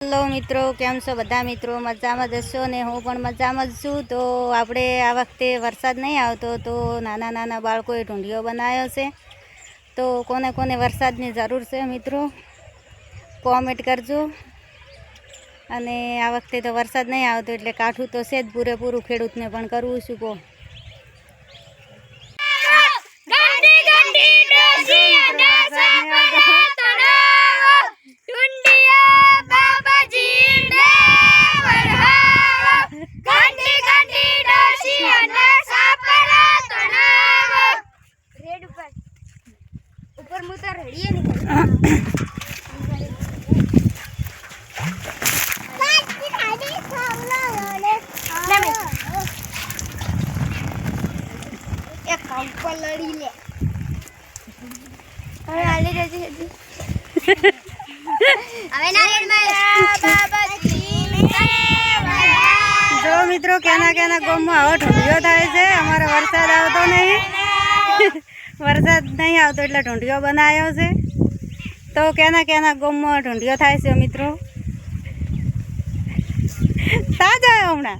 Hello મિત્રો, કેમ છો બધા મિત્રો? મજામાં જ હશો ને? હું પણ મજામાં જ છું. તો આપણે આ વખતે વરસાદ નહીં આવતો તો નાના નાના બાળકોએ ઢૂંઢિયો બનાવ્યો છે. તો કોને કોને વરસાદની જરૂર છે મિત્રો કોમેન્ટ કરજો. અને આ વખતે તો વરસાદ નહીં આવતો એટલે કાઠું તો છે જ પૂરેપૂરું ખેડૂતને પણ કરવું શું કહો. જો મિત્રો કેના કેના ગામમાં આવો ઢૂંઢિયો થાય છે. અમારે વરસાદ આવતો નહીં, વરસાદ નહીં આવતો એટલે ઢૂંઢિયો બનાવ્યો છે. તો કેના કેના ગામમાં ઢૂંઢિયો થાય છે મિત્રો? તાજા હમણાં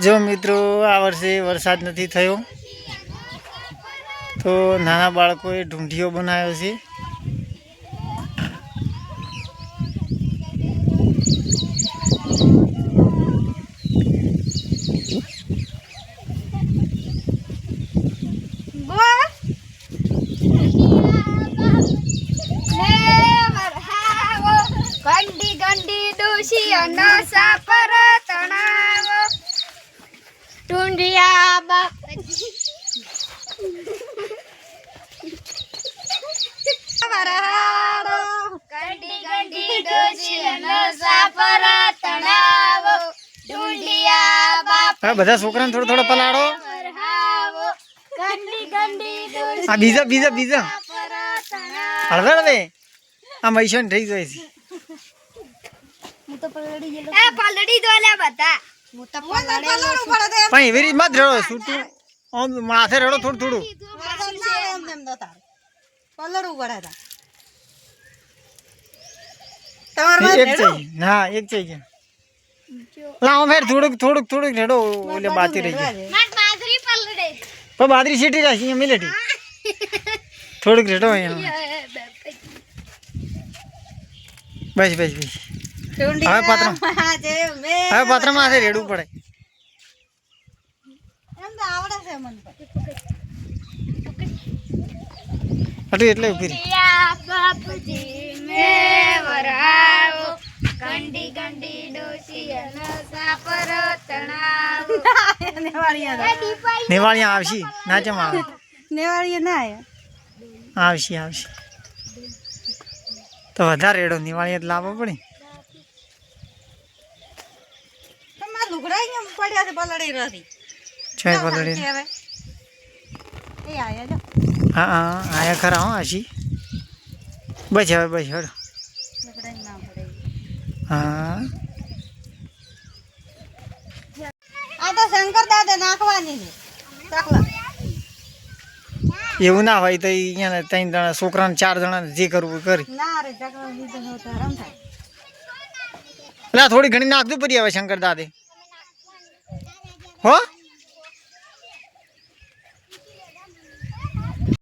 જો મિત્રો આ વર્ષે વરસાદ નથી થયો તો નાના બાળકોએ ઢૂંઢિયો બનાવ્યો છે. ગંડી ગંડી ડોશી અને સાપર તણાવો ઢૂંઢિયા બાપજી વરહાડો ગંડી ગંડી ડોશી અને સાપર તણાવો ઢૂંઢિયા બાપ. હા, બધા છોકરાને થોડો થોડો પલાળો. વરહાવો ગંડી ગંડી ડોશી આ બીજા હળવે આ મૈસણ થઈ જાય છે. હું તો પલડી ગયેલો એ પલડી દો લે બધા. હું તો પલડી પણ એવી રીત મત રડો, છૂટું આમ માથે રડો થોડું થોડું. પલડવું પડે એક चाहिए ના એક चाहिए લાવો ફેર થોડુંક રડો એટલે બાતી રહી જાય. માર બાજરી પલડે પણ બાદરી સીટી જાય અહીંયા મિલેટી થોડુંક રડો અહીંયા. બસ હવે પાત્રમાં હાથે રેડવું પડે. હટું એટલે ઉભી રહી. બાપજી મે વરહાવો ગંડી ગંડી ડોશી અને સાપર તણાવો નેવાળિયા આવશી ના ચમ આવે નેવાળીએ ના આવશે તો વધારે રેડો. નિવાળીએ જ લાવવો પડે. પડ્યા છે પલડી નથી ચાય પલડી. હા આયા ખરા હો આશી. બસ હવે હેડો. હા આ તો શંકર દાદા નાખવાની છે ચકલા. એવું ના હોય તો અહીંયા 3 જણા છોકરાને 4 જણાને જે કરવું કરી. ના રે ચકલા લીધો તો આરામ થાય. એટલે થોડી ઘણી નાખતું પડી હવે શંકર દાદે હો.